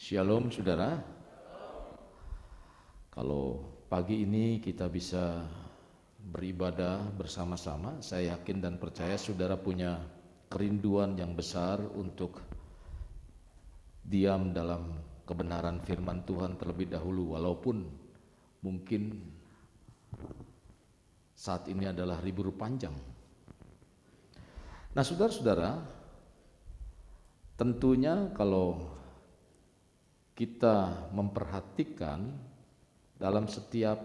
Shalom saudara. Kalau pagi ini kita bisa beribadah bersama-sama, saya yakin dan percaya saudara punya kerinduan yang besar untuk diam dalam kebenaran firman Tuhan terlebih dahulu, walaupun mungkin saat ini adalah libur panjang. Nah saudara-saudara, tentunya kalau kita memperhatikan dalam setiap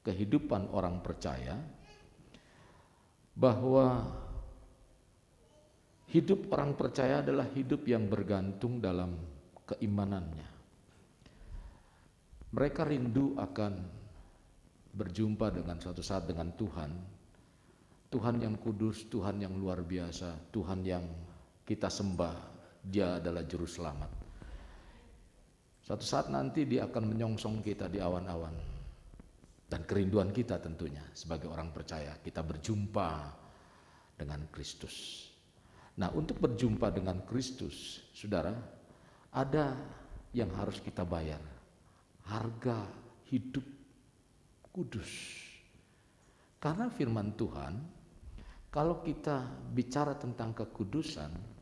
kehidupan orang percaya bahwa hidup orang percaya adalah hidup yang bergantung dalam keimanannya. Mereka rindu akan berjumpa dengan suatu saat dengan Tuhan, Tuhan yang kudus, Tuhan yang luar biasa, Tuhan yang kita sembah. Dia adalah juru selamat. Suatu saat nanti dia akan menyongsong kita di awan-awan. Dan kerinduan kita tentunya sebagai orang percaya, kita berjumpa dengan Kristus. Nah, untuk berjumpa dengan Kristus, saudara, ada yang harus kita bayar. Harga hidup kudus. Karena firman Tuhan, kalau kita bicara tentang kekudusan,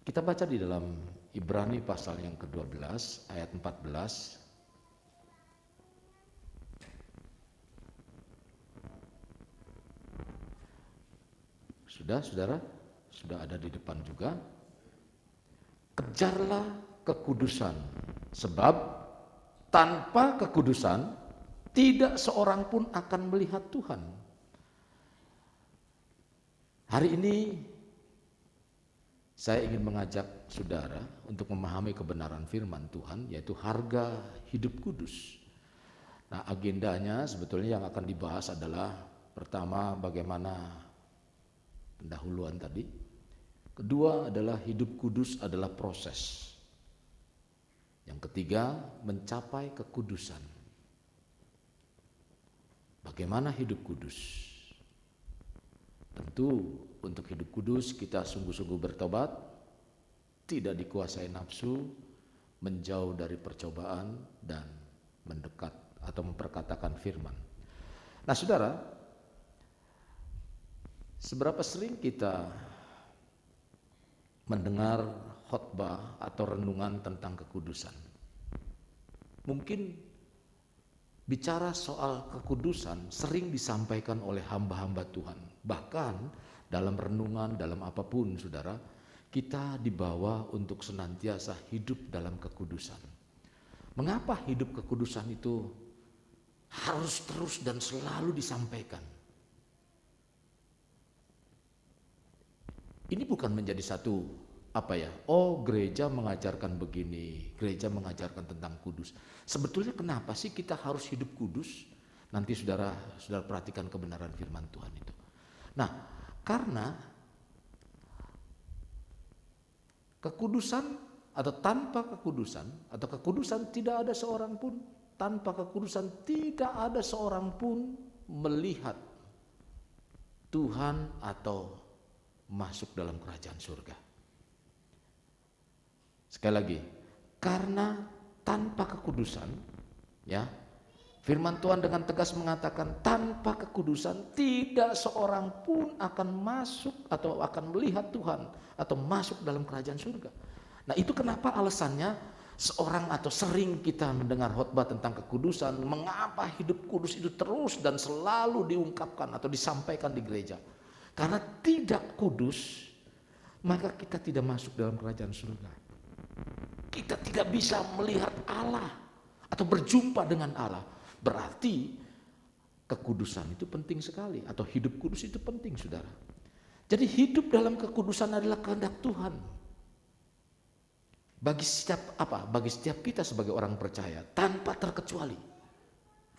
kita baca di dalam Ibrani pasal yang ke-12 ayat 14. Sudah, saudara? Sudah ada di depan juga. Kejarlah kekudusan, sebab tanpa kekudusan tidak seorang pun akan melihat Tuhan. Hari ini saya ingin mengajak saudara untuk memahami kebenaran firman Tuhan, yaitu harga hidup kudus. Nah, agendanya sebetulnya yang akan dibahas adalah pertama bagaimana pendahuluan tadi. Kedua adalah hidup kudus adalah proses. Yang ketiga mencapai kekudusan. Bagaimana hidup kudus? Tentu untuk hidup kudus kita sungguh-sungguh bertobat, tidak dikuasai nafsu, menjauh dari percobaan dan mendekat atau memperkatakan firman. Nah saudara, seberapa sering kita mendengar khotbah atau renungan tentang kekudusan? Mungkin bicara soal kekudusan sering disampaikan oleh hamba-hamba Tuhan. Bahkan dalam renungan, dalam apapun saudara, kita dibawa untuk senantiasa hidup dalam kekudusan. Mengapa hidup kekudusan itu harus terus dan selalu disampaikan? Ini bukan menjadi satu gereja mengajarkan begini, gereja mengajarkan tentang kudus. Sebetulnya kenapa sih kita harus hidup kudus? Nanti saudara perhatikan kebenaran firman Tuhan itu. Nah, karena kekudusan atau tanpa kekudusan, atau kekudusan tidak ada seorang pun, tanpa kekudusan tidak ada seorang pun melihat Tuhan atau masuk dalam kerajaan surga. Sekali lagi, karena tanpa kekudusan, ya, firman Tuhan dengan tegas mengatakan tanpa kekudusan tidak seorang pun akan masuk atau akan melihat Tuhan atau masuk dalam kerajaan surga. Nah itu kenapa alasannya seorang atau sering kita mendengar khotbah tentang kekudusan, mengapa hidup kudus itu terus dan selalu diungkapkan atau disampaikan di gereja. Karena tidak kudus, maka kita tidak masuk dalam kerajaan surga. Kita tidak bisa melihat Allah atau berjumpa dengan Allah. Berarti kekudusan itu penting sekali, atau hidup kudus itu penting saudara. Jadi hidup dalam kekudusan adalah kehendak Tuhan. Bagi setiap kita sebagai orang percaya tanpa terkecuali.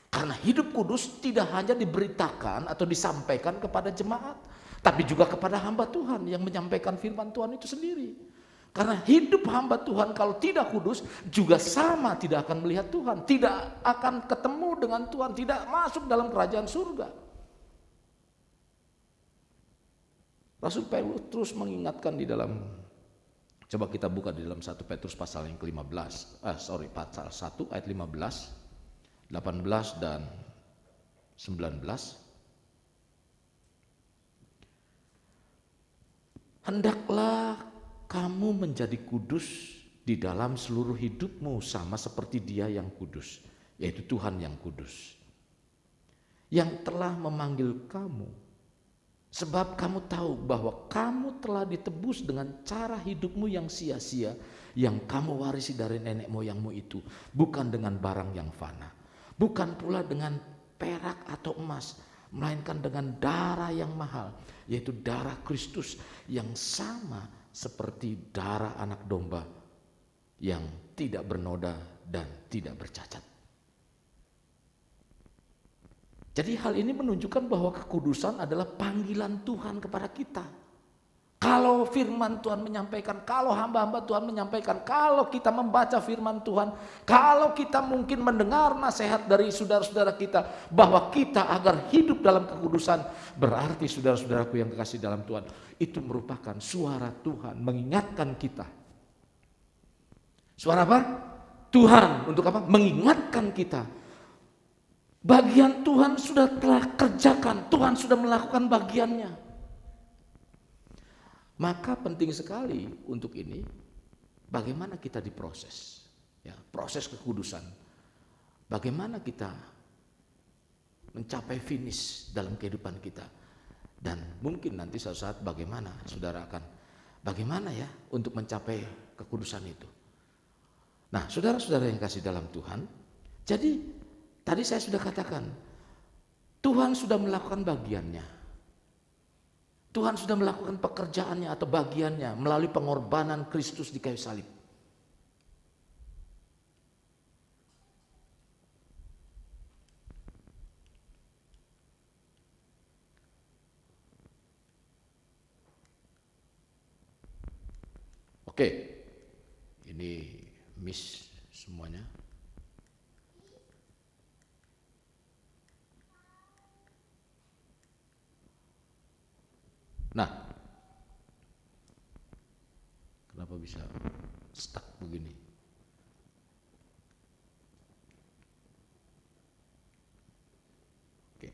Karena hidup kudus tidak hanya diberitakan atau disampaikan kepada jemaat, tapi juga kepada hamba Tuhan yang menyampaikan firman Tuhan itu sendiri. Karena hidup hamba Tuhan kalau tidak kudus juga sama tidak akan melihat Tuhan, tidak akan ketemu dengan Tuhan, tidak masuk dalam kerajaan surga. Rasul Paulus terus mengingatkan di dalam Coba kita buka di dalam 1 Petrus pasal yang ke-15. Pasal 1 ayat 15, 18 dan 19. Hendaklah kamu menjadi kudus di dalam seluruh hidupmu sama seperti Dia yang kudus, yaitu Tuhan yang kudus, yang telah memanggil kamu. Sebab kamu tahu bahwa kamu telah ditebus dengan cara hidupmu yang sia-sia, yang kamu warisi dari nenek moyangmu itu, bukan dengan barang yang fana, bukan pula dengan perak atau emas, melainkan dengan darah yang mahal, yaitu darah Kristus yang sama seperti darah anak domba yang tidak bernoda dan tidak bercacat. Jadi hal ini menunjukkan bahwa kekudusan adalah panggilan Tuhan kepada kita. Kalau firman Tuhan menyampaikan, kalau hamba-hamba Tuhan menyampaikan, kalau kita membaca firman Tuhan, kalau kita mungkin mendengar nasihat dari saudara-saudara kita bahwa kita agar hidup dalam kekudusan, berarti saudara-saudaraku yang kekasih dalam Tuhan, itu merupakan suara Tuhan mengingatkan kita. Suara apa? Tuhan untuk apa? Mengingatkan kita. Bagian Tuhan sudah telah kerjakan, Tuhan sudah melakukan bagiannya. Maka penting sekali untuk ini, bagaimana kita diproses, ya, proses kekudusan. Bagaimana kita mencapai finish dalam kehidupan kita. Dan mungkin nanti suatu saat bagaimana saudara akan, bagaimana ya untuk mencapai kekudusan itu. Nah, saudara-saudara yang kasih dalam Tuhan, jadi tadi saya sudah katakan, Tuhan sudah melakukan bagiannya. Tuhan sudah melakukan pekerjaannya atau bagiannya melalui pengorbanan Kristus di kayu salib. Oke, ini miss semuanya. Nah, kenapa bisa stuck begini? Oke.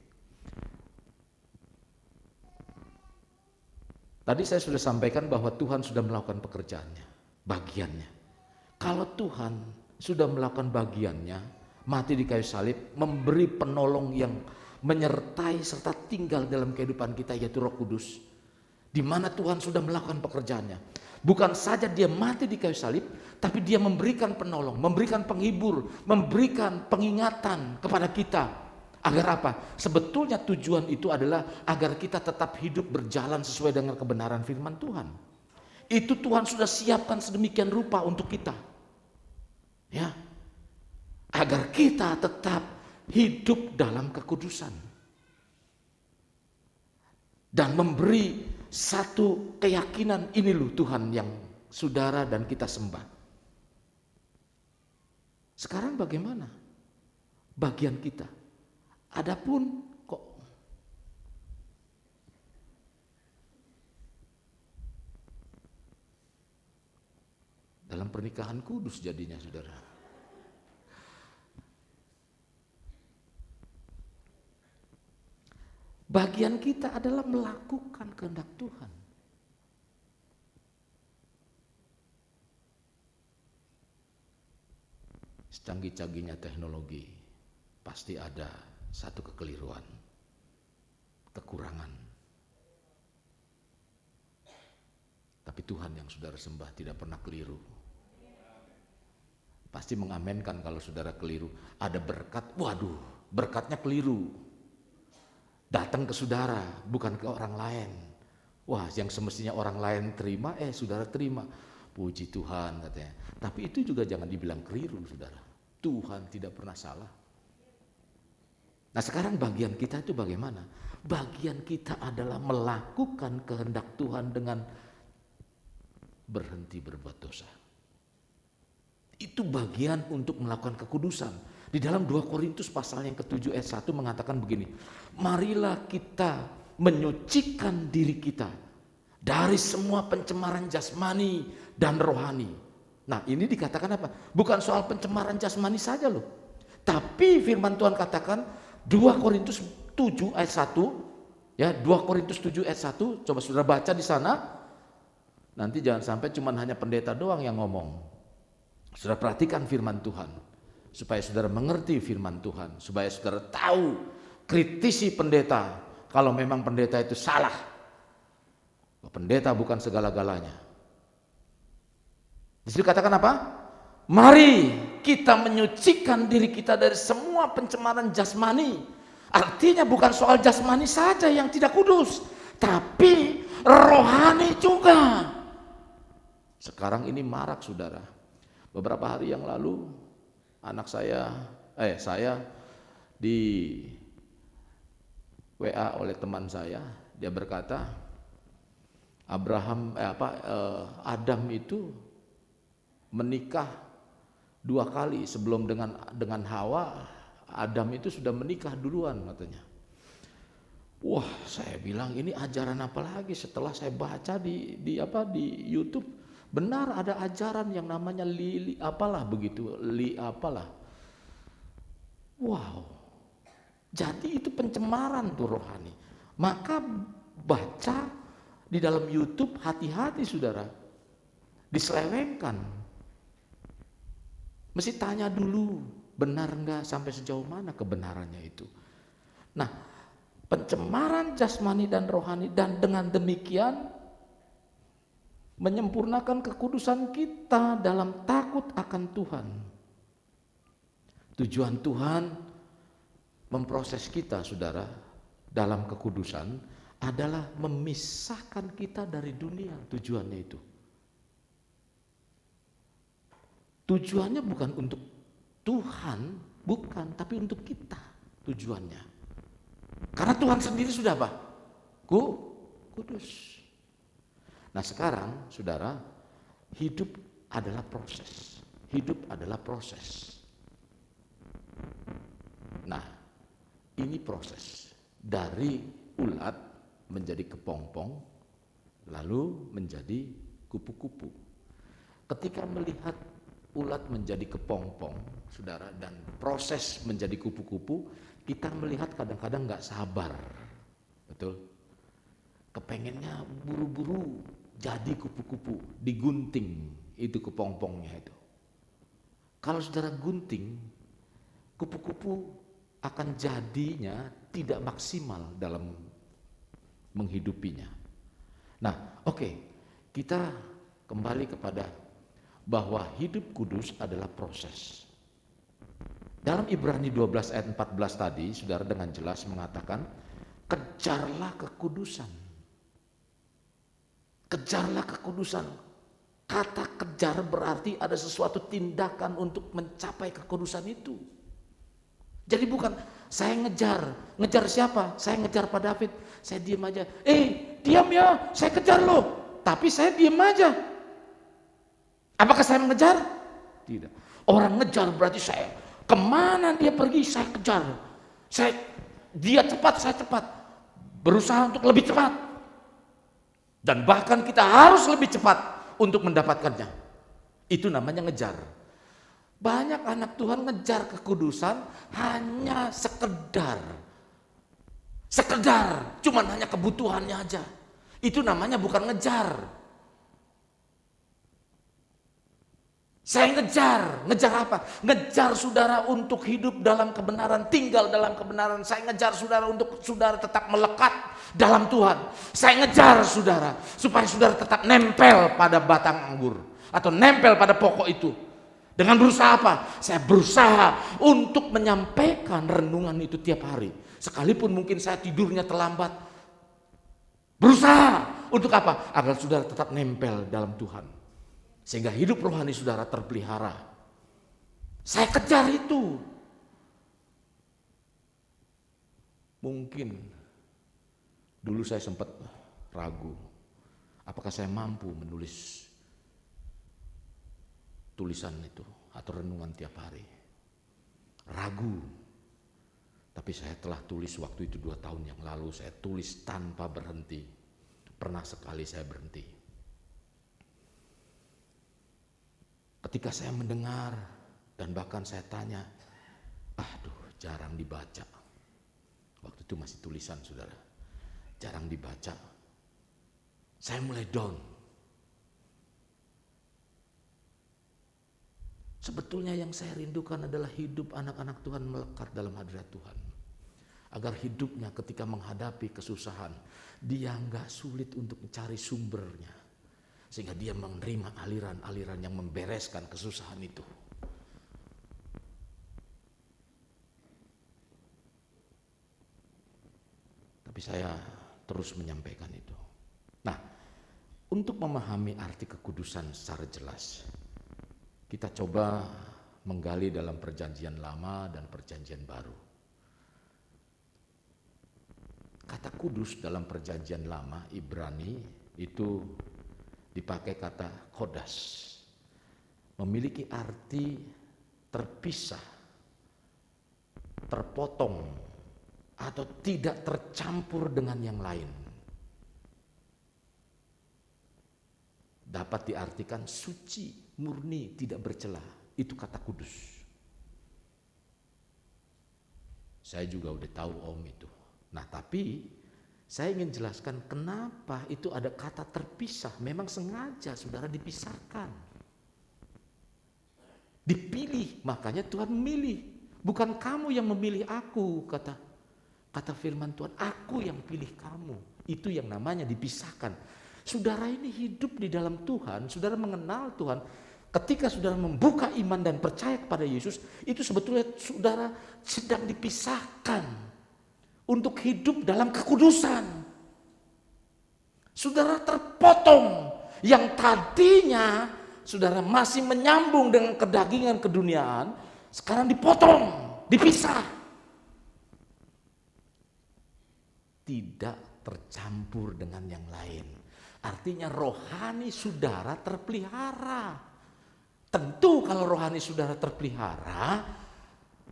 Tadi saya sudah sampaikan bahwa Tuhan sudah melakukan pekerjaannya, bagiannya. Kalau Tuhan sudah melakukan bagiannya, mati di kayu salib, memberi penolong yang menyertai serta tinggal dalam kehidupan kita, yaitu Roh Kudus. Di mana Tuhan sudah melakukan pekerjaannya. Bukan saja dia mati di kayu salib, tapi dia memberikan penolong, memberikan penghibur, memberikan pengingatan kepada kita. Agar apa? Sebetulnya tujuan itu adalah agar kita tetap hidup berjalan sesuai dengan kebenaran firman Tuhan. Itu Tuhan sudah siapkan sedemikian rupa untuk kita. Ya. Agar kita tetap hidup dalam kekudusan. Dan memberi satu keyakinan, ini loh Tuhan yang saudara dan kita sembah. Sekarang bagaimana bagian kita? Adapun kok dalam pernikahan kudus jadinya saudara. Bagian kita adalah melakukan kehendak Tuhan. Secanggih-canggihnya teknologi, pasti ada satu kekeliruan, kekurangan. Tapi Tuhan yang saudara sembah tidak pernah keliru. Pasti mengamenkan kalau saudara keliru. Ada berkat, waduh, berkatnya keliru. Datang ke saudara, bukan ke orang lain. Wah, yang semestinya orang lain terima, saudara terima. Puji Tuhan katanya. Tapi itu juga jangan dibilang keliru, saudara. Tuhan tidak pernah salah. Nah, sekarang bagian kita itu bagaimana? Bagian kita adalah melakukan kehendak Tuhan dengan berhenti berbuat dosa. Itu bagian untuk melakukan kekudusan. Di dalam 2 Korintus pasal yang ke-7 ayat 1 mengatakan begini. Marilah kita menyucikan diri kita dari semua pencemaran jasmani dan rohani. Nah, ini dikatakan apa? Bukan soal pencemaran jasmani saja loh. Tapi firman Tuhan katakan 2 Korintus 7 ayat 1, ya, 2 Korintus 7 ayat 1, coba saudara baca di sana. Nanti jangan sampai cuma hanya pendeta doang yang ngomong. Saudara perhatikan firman Tuhan, supaya saudara mengerti firman Tuhan, supaya saudara tahu, kritisi pendeta kalau memang pendeta itu salah. Pendeta bukan segala-galanya. Di situ katakan apa? Mari kita menyucikan diri kita dari semua pencemaran jasmani. Artinya bukan soal jasmani saja yang tidak kudus, tapi rohani juga. Sekarang ini marak, saudara. Beberapa hari yang lalu anak saya di WA oleh teman saya, dia berkata, Adam itu menikah 2 kali sebelum dengan Hawa. Adam itu sudah menikah duluan katanya. Wah, saya bilang ini ajaran apa lagi? Setelah saya baca di YouTube, benar ada ajaran yang namanya li apalah begitu, li apalah. Wow. Jadi itu pencemaran tuh rohani. Maka baca di dalam YouTube, hati-hati saudara, diselewengkan. Mesti tanya dulu, benar enggak, sampai sejauh mana kebenarannya itu. Nah, pencemaran jasmani dan rohani, dan dengan demikian menyempurnakan kekudusan kita dalam takut akan Tuhan. Tujuan Tuhan memproses kita, saudara, dalam kekudusan adalah memisahkan kita dari dunia. Tujuannya itu. Tujuannya bukan untuk Tuhan, bukan, tapi untuk kita tujuannya. Karena Tuhan sendiri sudah apa? Kudus. Nah sekarang, saudara, hidup adalah proses. Hidup adalah proses. Nah, ini proses dari ulat menjadi kepompong, lalu menjadi kupu-kupu. Ketika melihat ulat menjadi kepompong, saudara, dan proses menjadi kupu-kupu, kita melihat kadang-kadang nggak sabar, betul? Kepengennya buru-buru jadi kupu-kupu, digunting itu kepompongnya itu. Kalau saudara gunting, kupu-kupu akan jadinya tidak maksimal dalam menghidupinya. Nah, oke, kita kembali kepada bahwa hidup kudus adalah proses. Dalam Ibrani 12 ayat 14 tadi, saudara dengan jelas mengatakan, kejarlah kekudusan. Kejarlah kekudusan. Kata kejar berarti ada sesuatu tindakan untuk mencapai kekudusan itu. Jadi bukan saya ngejar siapa? Saya ngejar Pak David, saya diam aja. Diam ya, saya kejar loh. Tapi saya diam aja. Apakah saya mengejar? Tidak. Orang ngejar berarti saya kemana dia pergi saya kejar. Dia cepat, saya cepat. Berusaha untuk lebih cepat. Dan bahkan kita harus lebih cepat untuk mendapatkannya. Itu namanya ngejar. Banyak anak Tuhan ngejar kekudusan hanya sekedar, cuman hanya kebutuhannya aja. Itu namanya bukan ngejar. Saya ngejar apa? Ngejar saudara untuk hidup dalam kebenaran, tinggal dalam kebenaran. Saya ngejar saudara untuk saudara tetap melekat dalam Tuhan. Saya ngejar saudara supaya saudara tetap nempel pada batang anggur atau nempel pada pokok itu. Dengan berusaha apa? Saya berusaha untuk menyampaikan renungan itu tiap hari. Sekalipun mungkin saya tidurnya terlambat. Berusaha untuk apa? Agar saudara tetap nempel dalam Tuhan. Sehingga hidup rohani saudara terpelihara. Saya kejar itu. Mungkin dulu saya sempat ragu. Apakah saya mampu menulis tulisan itu atau renungan tiap hari. Ragu. Tapi saya telah tulis waktu itu 2 tahun yang lalu. Saya tulis tanpa berhenti. pernah sekali saya berhenti. Ketika saya mendengar dan bahkan saya tanya, aduh jarang dibaca. Waktu itu masih tulisan saudara, jarang dibaca. Saya mulai down. Sebetulnya yang saya rindukan adalah hidup anak-anak Tuhan melekat dalam hadirat Tuhan. Agar hidupnya ketika menghadapi kesusahan, dia enggak sulit untuk mencari sumbernya. Sehingga dia menerima aliran-aliran yang membereskan kesusahan itu. Tapi saya terus menyampaikan itu. Nah, untuk memahami arti kekudusan secara jelas, kita coba menggali dalam perjanjian lama dan perjanjian baru. Kata kudus dalam perjanjian lama Ibrani itu dipakai kata kodas. Memiliki arti terpisah, terpotong, atau tidak tercampur dengan yang lain. Dapat diartikan suci, murni, tidak bercela. Itu kata kudus. Saya juga udah tahu itu. Nah tapi saya ingin jelaskan kenapa itu ada kata terpisah. Memang sengaja saudara dipisahkan. Dipilih, makanya Tuhan memilih. Bukan kamu yang memilih aku, kata firman Tuhan. Aku yang pilih kamu. Itu yang namanya dipisahkan. Saudara ini hidup di dalam Tuhan, saudara mengenal Tuhan. Ketika saudara membuka iman dan percaya kepada Yesus, itu sebetulnya saudara sedang dipisahkan untuk hidup dalam kekudusan. Saudara terpotong yang tadinya saudara masih menyambung dengan kedagingan keduniaan, sekarang dipotong, dipisah. Tidak tercampur dengan yang lain. Artinya rohani saudara terpelihara. Tentu kalau rohani saudara terpelihara,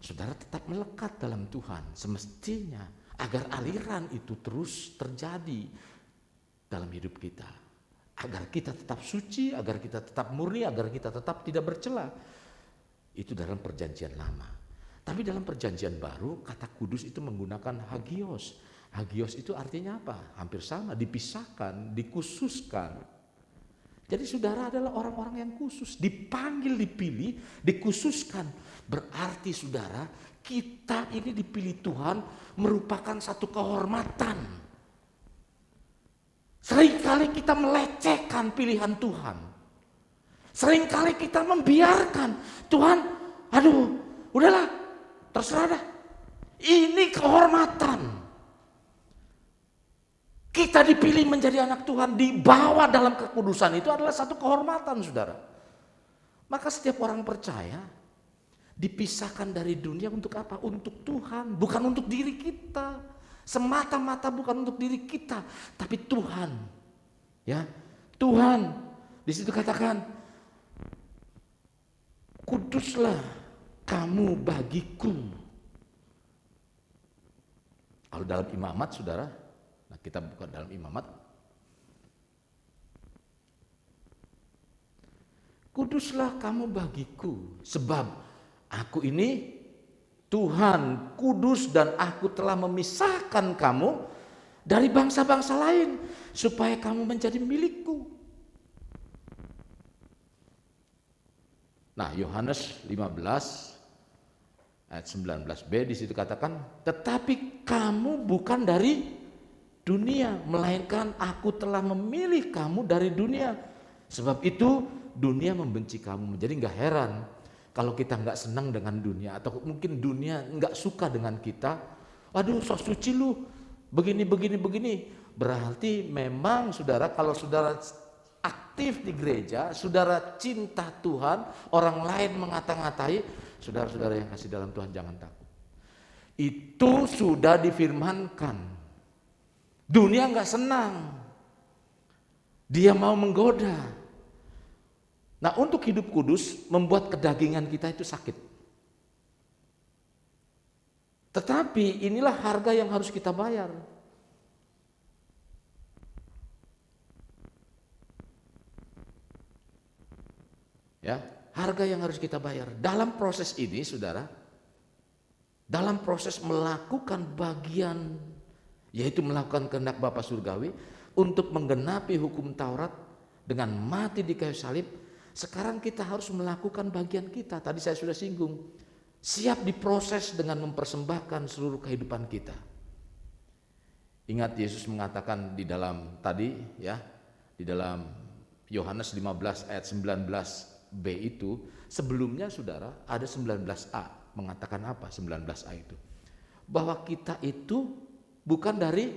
saudara tetap melekat dalam Tuhan. Semestinya agar aliran itu terus terjadi dalam hidup kita. Agar kita tetap suci, agar kita tetap murni, agar kita tetap tidak bercela. Itu dalam perjanjian lama. Tapi dalam perjanjian baru, kata kudus itu menggunakan hagios. Hagios itu artinya apa? Hampir sama, dipisahkan, dikhususkan. Jadi saudara adalah orang-orang yang khusus, dipanggil, dipilih, dikhususkan. Berarti saudara, kita ini dipilih Tuhan merupakan satu kehormatan. Seringkali kita melecehkan pilihan Tuhan. Seringkali kita membiarkan Tuhan, aduh, udahlah, terserah dah. Ini kehormatan. Kita dipilih menjadi anak Tuhan, dibawa dalam kekudusan, itu adalah satu kehormatan saudara. Maka setiap orang percaya dipisahkan dari dunia untuk apa? Untuk Tuhan, bukan untuk diri kita. Semata-mata bukan untuk diri kita, tapi Tuhan. Ya, Tuhan. Di situ katakan, kuduslah kamu bagiku. Kalau dalam imamat saudara, nah kita buka dalam imamat. Kuduslah kamu bagiku, sebab aku ini Tuhan kudus dan aku telah memisahkan kamu dari bangsa-bangsa lain supaya kamu menjadi milikku. Nah, Yohanes 15 ayat 19b di situ katakan, tetapi kamu bukan dari dunia, melainkan aku telah memilih kamu dari dunia. Sebab itu dunia membenci kamu. Jadi nggak heran kalau kita nggak senang dengan dunia, atau mungkin dunia nggak suka dengan kita. Aduh, sok suci lu, begini. Berarti memang saudara, kalau saudara aktif di gereja, saudara cinta Tuhan, orang lain mengata-ngatai, saudara-saudara yang kasih dalam Tuhan jangan takut. Itu sudah difirmankan. Dunia nggak senang, dia mau menggoda. Nah, untuk hidup kudus membuat kedagingan kita itu sakit. Tetapi inilah harga yang harus kita bayar. Ya, harga yang harus kita bayar. Dalam proses ini, saudara, dalam proses melakukan bagian, yaitu melakukan kehendak Bapa Surgawi, untuk menggenapi hukum Taurat dengan mati di kayu salib, sekarang kita harus melakukan bagian kita. Tadi saya sudah singgung, siap diproses dengan mempersembahkan seluruh kehidupan kita. Ingat Yesus mengatakan di dalam tadi ya, di dalam Yohanes 15 ayat 19b itu, sebelumnya saudara ada 19a, mengatakan apa 19a itu? Bahwa kita itu bukan dari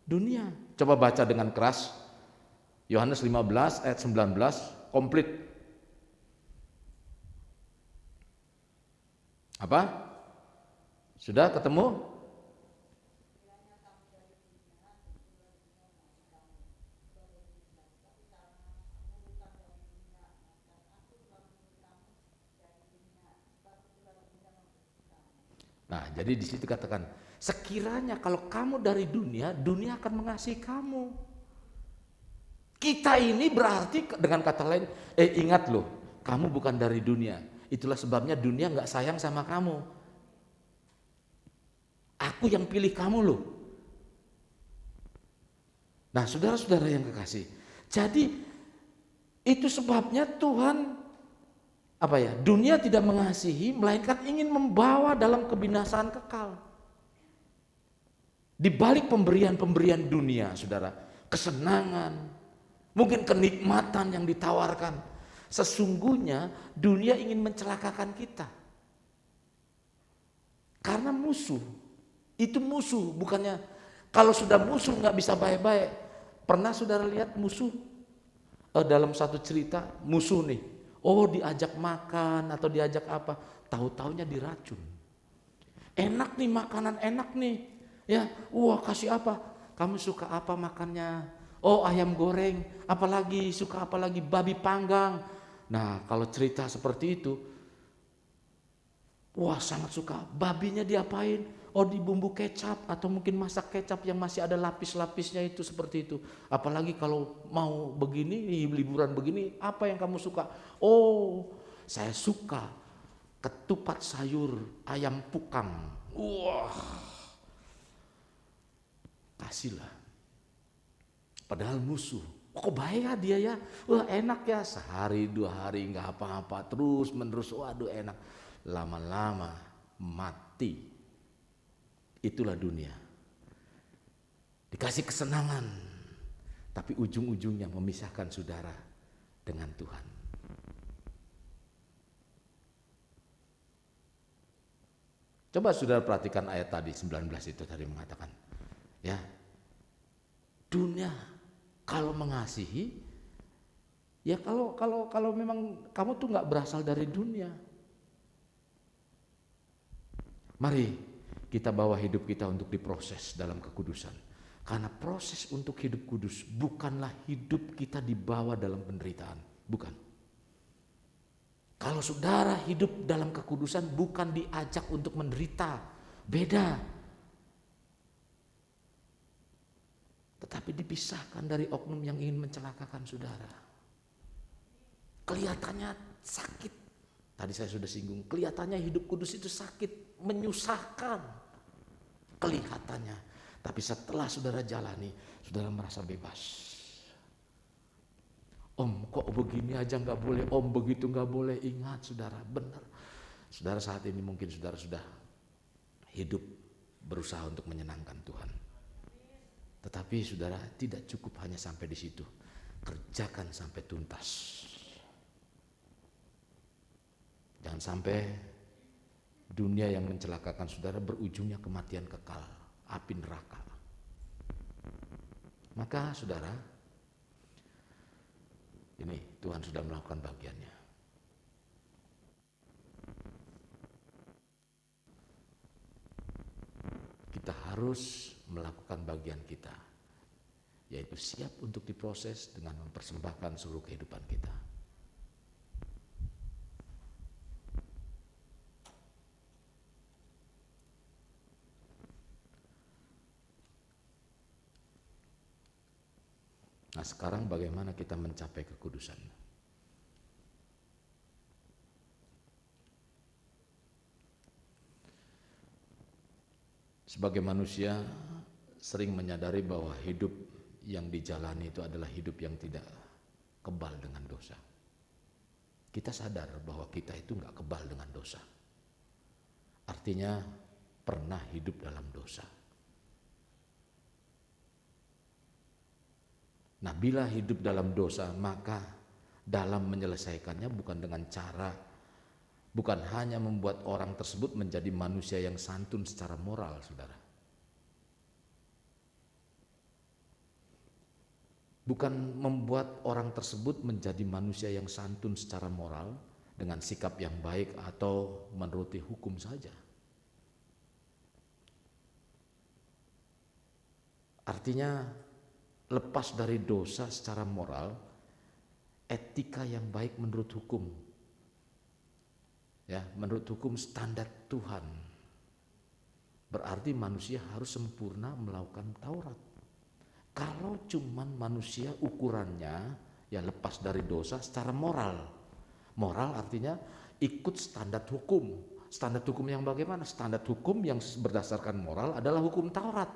dunia. Coba baca dengan keras Yohanes 15 ayat 19 komplit. Apa? Sudah ketemu? Nah, jadi di situ katakan, sekiranya kalau kamu dari dunia, dunia akan mengasihi kamu. Kita ini berarti dengan kata lain, ingat loh, kamu bukan dari dunia. Itulah sebabnya dunia nggak sayang sama kamu. Aku yang pilih kamu loh. Nah, saudara-saudara yang kekasih, jadi itu sebabnya Tuhan dunia tidak mengasihi, melainkan ingin membawa dalam kebinasaan kekal. Di balik pemberian-pemberian dunia, saudara, kesenangan, mungkin kenikmatan yang ditawarkan, sesungguhnya dunia ingin mencelakakan kita. Karena musuh, itu musuh, bukannya kalau sudah musuh nggak bisa baik-baik. Pernah saudara lihat musuh dalam satu cerita, musuh nih, diajak makan atau diajak apa, tahu-taunya diracun. Enak nih makanan, enak nih, ya, kasih apa? Kamu suka apa makannya? Ayam goreng, apalagi suka apalagi babi panggang. Nah, kalau cerita seperti itu, sangat suka. Babinya diapain? Dibumbu kecap atau mungkin masak kecap yang masih ada lapis-lapisnya itu, seperti itu. Apalagi kalau mau begini, liburan begini, apa yang kamu suka? Saya suka ketupat sayur ayam pukang. Kasihlah. Padahal musuh. Kok baik ya dia ya? Enak ya, sehari 2 hari nggak apa-apa, terus menerus, waduh enak. Lama-lama mati. Itulah dunia. Dikasih kesenangan, tapi ujung-ujungnya memisahkan saudara dengan Tuhan. Coba saudara perhatikan ayat tadi 19 itu tadi mengatakan, ya, dunia kalau mengasihi, ya kalau memang kamu tuh nggak berasal dari dunia. Mari kita bawa hidup kita untuk diproses dalam kekudusan. Karena proses untuk hidup kudus bukanlah hidup kita dibawa dalam penderitaan. Bukan. Kalau saudara hidup dalam kekudusan bukan diajak untuk menderita. Beda. Tetapi dipisahkan dari oknum yang ingin mencelakakan saudara. Kelihatannya sakit. Tadi saya sudah singgung. Kelihatannya hidup kudus itu sakit. Menyusahkan. Kelihatannya, tapi setelah saudara jalani, saudara merasa bebas. Om, kok begini aja nggak boleh, om begitu nggak boleh. Ingat saudara, benar. Saudara saat ini mungkin saudara sudah hidup berusaha untuk menyenangkan Tuhan. Tetapi saudara tidak cukup hanya sampai di situ. Kerjakan sampai tuntas. Jangan sampai dunia yang mencelakakan saudara berujungnya kematian kekal, api neraka. Maka saudara, ini Tuhan sudah melakukan bagiannya. Kita harus melakukan bagian kita, yaitu siap untuk diproses dengan mempersembahkan seluruh kehidupan kita. Nah, sekarang bagaimana kita mencapai kekudusan? Sebagai manusia sering menyadari bahwa hidup yang dijalani itu adalah hidup yang tidak kebal dengan dosa. Kita sadar bahwa kita itu nggak kebal dengan dosa. Artinya pernah hidup dalam dosa. Nah, bila hidup dalam dosa, maka dalam menyelesaikannya bukan hanya membuat orang tersebut menjadi manusia yang santun secara moral, saudara. Bukan membuat orang tersebut menjadi manusia yang santun secara moral dengan sikap yang baik atau menuruti hukum saja. Artinya lepas dari dosa secara moral, etika yang baik menurut hukum. Ya, menurut hukum standar Tuhan. Berarti manusia harus sempurna melakukan Taurat. Kalau cuman manusia ukurannya ya lepas dari dosa secara moral. Moral artinya ikut standar hukum. Standar hukum yang bagaimana? Standar hukum yang berdasarkan moral adalah hukum Taurat.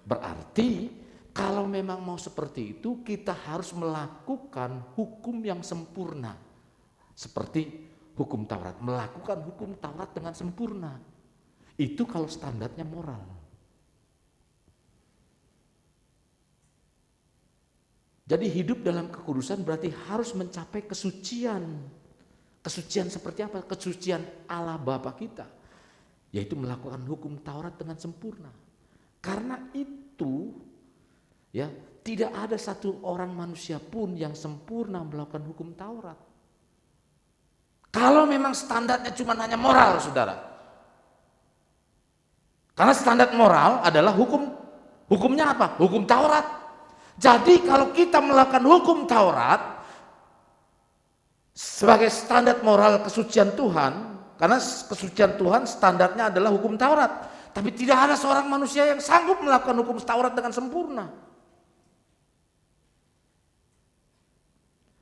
Berarti kalau memang mau seperti itu, kita harus melakukan hukum yang sempurna. Seperti hukum Taurat, melakukan hukum Taurat dengan sempurna. Itu kalau standarnya moral. Jadi hidup dalam kekudusan berarti harus mencapai kesucian. Kesucian seperti apa? Kesucian Allah Bapa kita. Yaitu melakukan hukum Taurat dengan sempurna. Karena itu ya, tidak ada satu orang manusia pun yang sempurna melakukan hukum Taurat. Kalau memang standarnya cuma hanya moral, saudara. Karena standar moral adalah hukumnya apa? Hukum Taurat. Jadi kalau kita melakukan hukum Taurat sebagai standar moral kesucian Tuhan, karena kesucian Tuhan standarnya adalah hukum Taurat. Tapi tidak ada seorang manusia yang sanggup melakukan hukum Taurat dengan sempurna.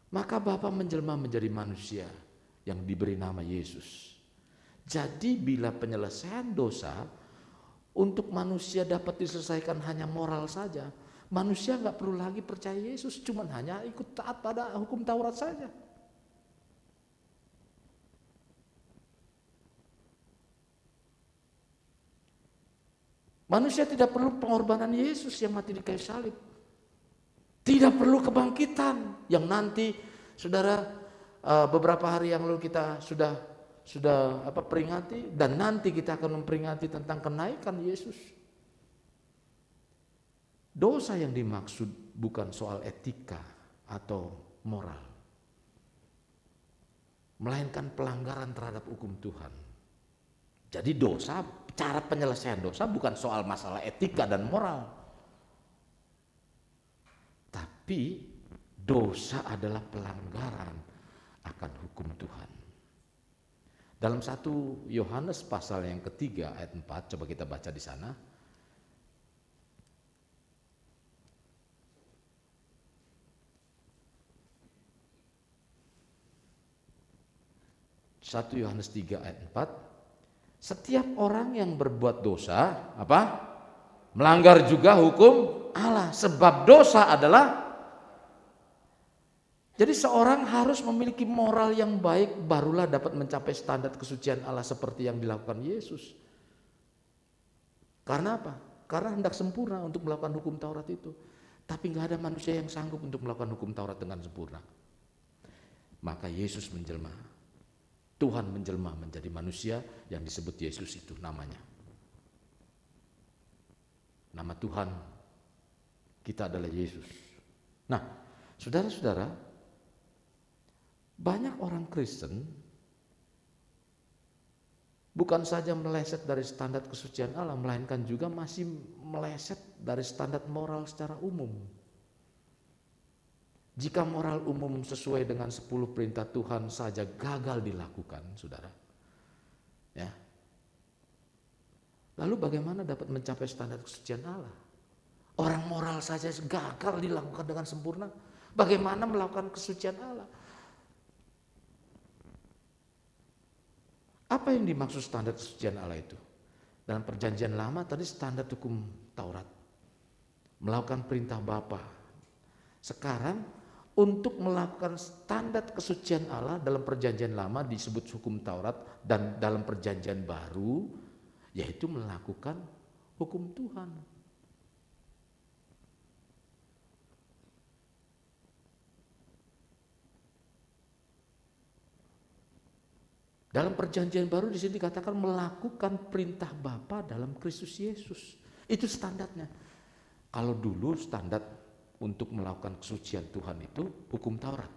Maka Bapa menjelma menjadi manusia yang diberi nama Yesus. Jadi bila penyelesaian dosa untuk manusia dapat diselesaikan hanya moral saja, manusia nggak perlu lagi percaya Yesus, cuman hanya ikut taat pada hukum Taurat saja. Manusia tidak perlu pengorbanan Yesus yang mati di kayu salib. Tidak perlu kebangkitan yang nanti, saudara, beberapa hari yang lalu kita sudah peringati, dan nanti kita akan memperingati tentang kenaikan Yesus. Dosa yang dimaksud bukan soal etika atau moral, melainkan pelanggaran terhadap hukum Tuhan. Jadi dosa, cara penyelesaian dosa bukan soal masalah etika dan moral, tapi dosa adalah pelanggaran akan hukum Tuhan. Dalam 1 Yohanes pasal yang ketiga ayat 4, coba kita baca di sana. Satu Yohanes 3 ayat 4. Setiap orang yang berbuat dosa, melanggar juga hukum Allah, sebab dosa adalah. Jadi seorang harus memiliki moral yang baik, barulah dapat mencapai standar kesucian Allah seperti yang dilakukan Yesus. Karena apa? Karena hendak sempurna untuk melakukan hukum Taurat itu. Tapi nggak ada manusia yang sanggup untuk melakukan hukum Taurat dengan sempurna. Maka Yesus menjelma. Tuhan menjelma menjadi manusia yang disebut Yesus itu namanya. Nama Tuhan kita adalah Yesus. Nah, saudara-saudara, banyak orang Kristen bukan saja meleset dari standar kesucian Allah, melainkan juga masih meleset dari standar moral secara umum. Jika moral umum sesuai dengan 10 perintah Tuhan saja gagal dilakukan, saudara, ya, lalu bagaimana dapat mencapai standar kesucian Allah? Orang moral saja gagal dilakukan dengan sempurna, bagaimana melakukan kesucian Allah? Apa yang dimaksud standar kesucian Allah itu? Dalam perjanjian lama tadi standar hukum Taurat. Melakukan perintah Bapa. Sekarang untuk melakukan standar kesucian Allah dalam perjanjian lama disebut hukum Taurat, dan dalam perjanjian baru yaitu melakukan hukum Tuhan. Dalam perjanjian baru di sini dikatakan melakukan perintah Bapa dalam Kristus Yesus. Itu standarnya. Kalau dulu standar untuk melakukan kesucian Tuhan itu hukum Taurat.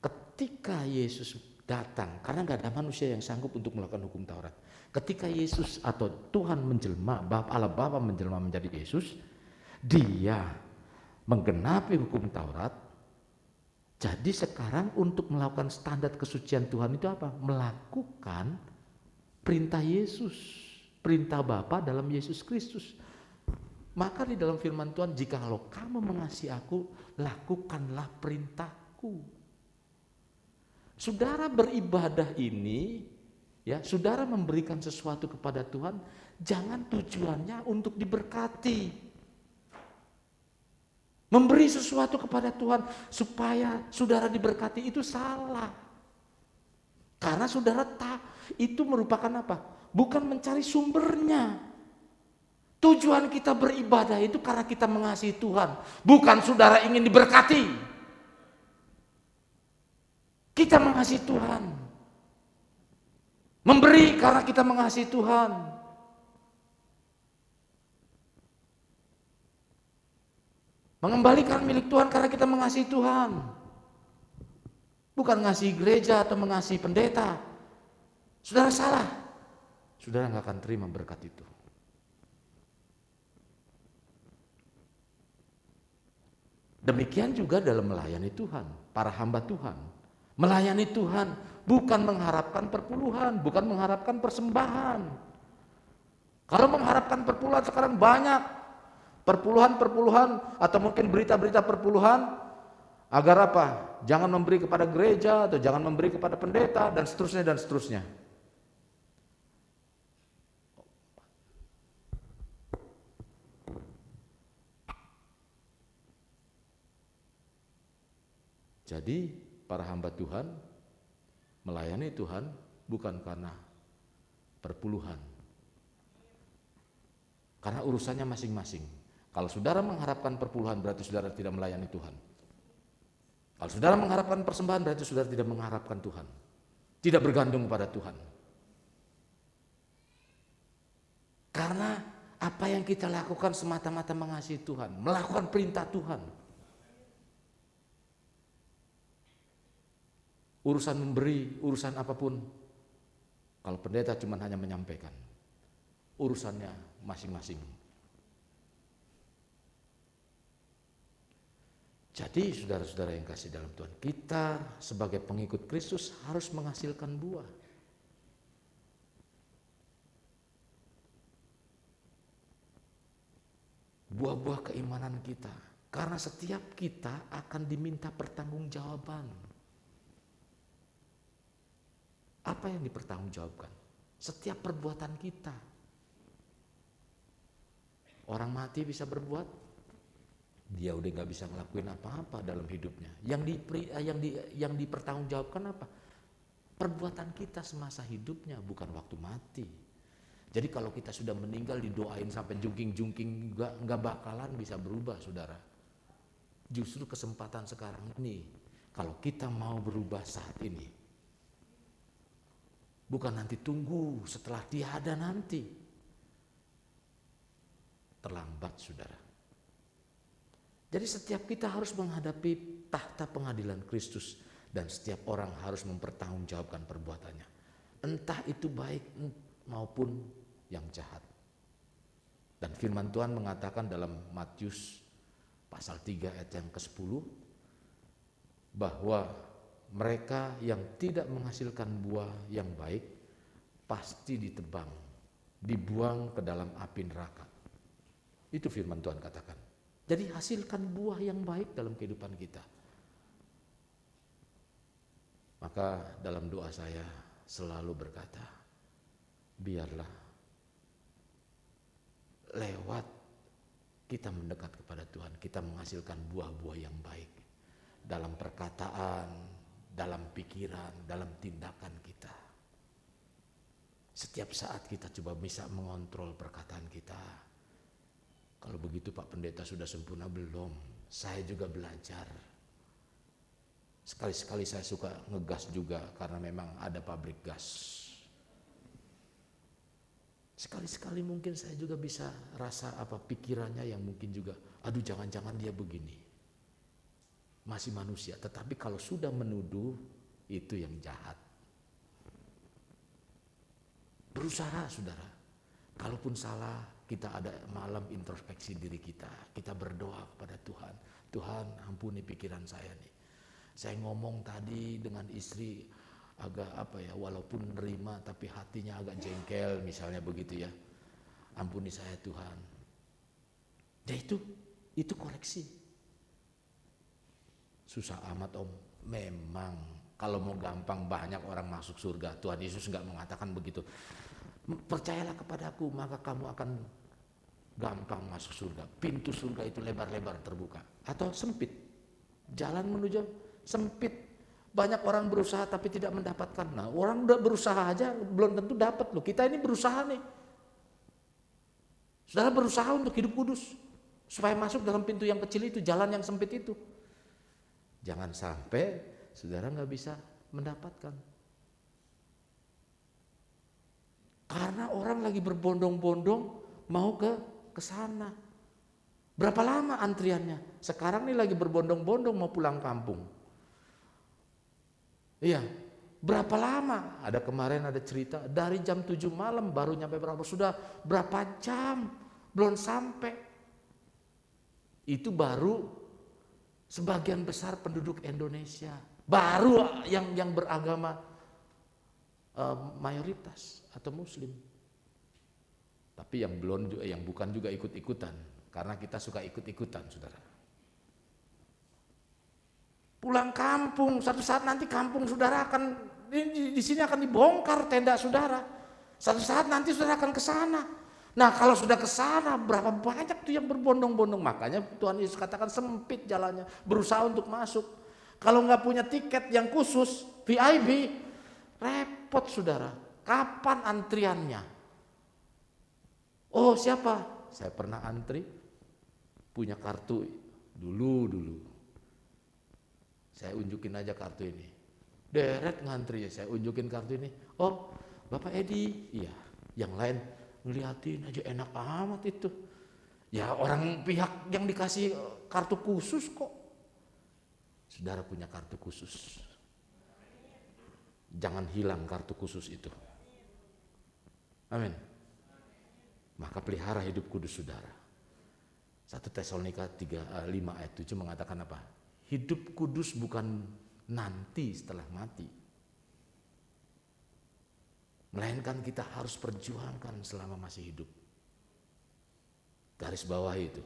Ketika Yesus datang, karena nggak ada manusia yang sanggup untuk melakukan hukum Taurat. Ketika Yesus atau Tuhan menjelma, Allah Bapa menjelma menjadi Yesus, Dia menggenapi hukum Taurat. Jadi sekarang untuk melakukan standar kesucian Tuhan itu apa? Melakukan perintah Yesus, perintah Bapa dalam Yesus Kristus. Maka di dalam firman Tuhan, jikalau kamu mengasihi aku, lakukanlah perintahku. Saudara beribadah ini, ya, saudara memberikan sesuatu kepada Tuhan, jangan tujuannya untuk diberkati. Memberi sesuatu kepada Tuhan supaya saudara diberkati itu salah. Karena saudara itu merupakan apa? Bukan mencari sumbernya. Tujuan kita beribadah itu karena kita mengasihi Tuhan. Bukan saudara ingin diberkati. Kita mengasihi Tuhan. Memberi karena kita mengasihi Tuhan. Mengembalikan milik Tuhan karena kita mengasihi Tuhan. Bukan mengasihi gereja atau mengasihi pendeta. Saudara salah. Saudara gak akan terima berkat itu. Demikian juga dalam melayani Tuhan. Para hamba Tuhan. Melayani Tuhan bukan mengharapkan perpuluhan, bukan mengharapkan persembahan. Kalau mengharapkan perpuluhan sekarang banyak. Perpuluhan atau mungkin berita-berita perpuluhan agar apa? Jangan memberi kepada gereja atau jangan memberi kepada pendeta dan seterusnya dan seterusnya. Jadi para hamba Tuhan melayani Tuhan bukan karena perpuluhan. Karena urusannya masing-masing. Kalau saudara mengharapkan perpuluhan berarti saudara tidak melayani Tuhan. Kalau saudara mengharapkan persembahan berarti saudara tidak mengharapkan Tuhan. Tidak bergantung pada Tuhan. Karena apa yang kita lakukan semata-mata mengasihi Tuhan. Melakukan perintah Tuhan. Urusan memberi, urusan apapun. Kalau pendeta cuma hanya menyampaikan. Urusannya masing-masing. Jadi saudara-saudara yang kasih dalam Tuhan, kita sebagai pengikut Kristus harus menghasilkan buah. Buah-buah keimanan kita. Karena setiap kita akan diminta pertanggungjawaban. Apa yang dipertanggungjawabkan? Setiap perbuatan kita. Orang mati bisa berbuat, dia udah gak bisa ngelakuin apa-apa dalam hidupnya. Yang dipertanggungjawabkan apa? Perbuatan kita semasa hidupnya, bukan waktu mati. Jadi kalau kita sudah meninggal didoain sampai jungking-jungking gak bakalan bisa berubah, saudara. Justru kesempatan sekarang ini, kalau kita mau berubah saat ini, bukan nanti tunggu setelah tiada nanti. Terlambat, saudara. Jadi setiap kita harus menghadapi tahta pengadilan Kristus dan setiap orang harus mempertanggungjawabkan perbuatannya. Entah itu baik maupun yang jahat. Dan firman Tuhan mengatakan dalam Matius pasal 3 ayat yang ke-10 bahwa mereka yang tidak menghasilkan buah yang baik pasti ditebang, dibuang ke dalam api neraka. Itu firman Tuhan katakan. Jadi hasilkan buah yang baik dalam kehidupan kita. Maka dalam doa saya selalu berkata, biarlah lewat kita mendekat kepada Tuhan, kita menghasilkan buah-buah yang baik dalam perkataan, dalam pikiran, dalam tindakan kita. Setiap saat kita coba bisa mengontrol perkataan kita. Kalau begitu Pak Pendeta sudah sempurna belum? Saya juga belajar. Sekali-sekali saya suka ngegas juga karena memang ada pabrik gas. Sekali-sekali mungkin saya juga bisa rasa pikirannya yang mungkin juga, aduh jangan-jangan dia begini. Masih manusia, tetapi kalau sudah menuduh itu yang jahat. Berusaha saudara, kalaupun salah kita ada malam introspeksi diri kita. Kita berdoa kepada Tuhan, Tuhan ampuni pikiran saya nih. Saya ngomong tadi dengan istri agak walaupun nerima tapi hatinya agak jengkel misalnya begitu ya. Ampuni saya Tuhan. Ya itu koreksi. Susah amat Om. Memang kalau mau gampang banyak orang masuk surga. Tuhan Yesus enggak mengatakan begitu. Percayalah kepadaku maka kamu akan gampang masuk surga. Pintu surga itu lebar-lebar terbuka atau sempit. Jalan menuju sempit. Banyak orang berusaha tapi tidak mendapatkan. Nah, orang udah berusaha aja belum tentu dapat loh. Kita ini berusaha nih. Saudara berusaha untuk hidup kudus supaya masuk dalam pintu yang kecil itu, jalan yang sempit itu. Jangan sampai saudara nggak bisa mendapatkan. Karena orang lagi berbondong-bondong mau ke sana. Berapa lama antriannya? Sekarang nih lagi berbondong-bondong mau pulang kampung. Iya, berapa lama? Ada kemarin ada cerita dari jam 7 malam baru nyampe berapa? Sudah berapa jam belum sampai. Itu baru sebagian besar penduduk Indonesia. Baru yang beragama mayoritas atau muslim. Tapi yang belum yang bukan juga ikut-ikutan karena kita suka ikut-ikutan, Saudara. Pulang kampung, satu saat nanti kampung saudara akan di sini akan dibongkar tenda saudara. Satu saat nanti saudara akan ke sana. Nah, kalau sudah ke sana berapa banyak tuh yang berbondong-bondong. Makanya Tuhan Yesus katakan sempit jalannya, berusaha untuk masuk. Kalau nggak punya tiket yang khusus VIP, repot saudara. Kapan antriannya? Oh, siapa? Saya pernah antri punya kartu dulu. Saya unjukin aja kartu ini. Deret ngantri ya, saya unjukin kartu ini. Oh, Bapak Edi. Iya, yang lain ngeliatin aja enak amat itu. Ya orang pihak yang dikasih kartu khusus kok. Saudara punya kartu khusus. Jangan hilang kartu khusus itu. Amin. Maka pelihara hidup kudus saudara. 1 Tesalonika 5 ayat 7 mengatakan apa? Hidup kudus bukan nanti setelah mati. Melainkan kita harus perjuangkan selama masih hidup. Garis bawah itu.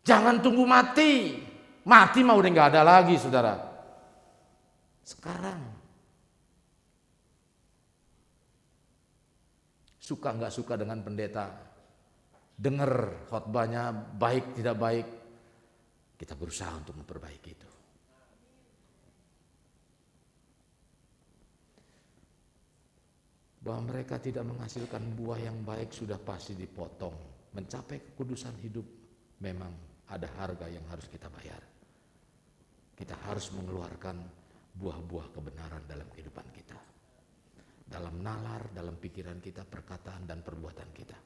Jangan tunggu mati. Mati mah udah gak ada lagi saudara. Sekarang. Suka gak suka dengan pendeta. Dengar khotbahnya baik tidak baik. Kita berusaha untuk memperbaiki itu. Bahwa mereka tidak menghasilkan buah yang baik sudah pasti dipotong. Mencapai kekudusan hidup memang ada harga yang harus kita bayar. Kita harus mengeluarkan buah-buah kebenaran dalam kehidupan kita. Dalam nalar, dalam pikiran kita, perkataan dan perbuatan kita.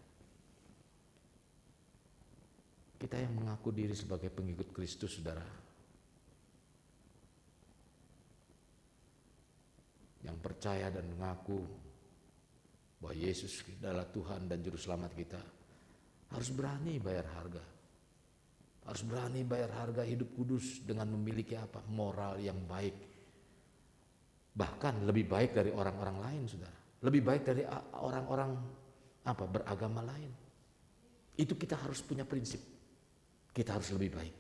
Kita yang mengaku diri sebagai pengikut Kristus, saudara. Yang percaya dan mengaku bahwa Yesus adalah Tuhan dan Juru Selamat kita. Harus berani bayar harga. Harus berani bayar harga hidup kudus dengan memiliki apa? Moral yang baik. Bahkan lebih baik dari orang-orang lain, saudara. Lebih baik dari orang-orang beragama lain. Itu kita harus punya prinsip. Kita harus lebih baik.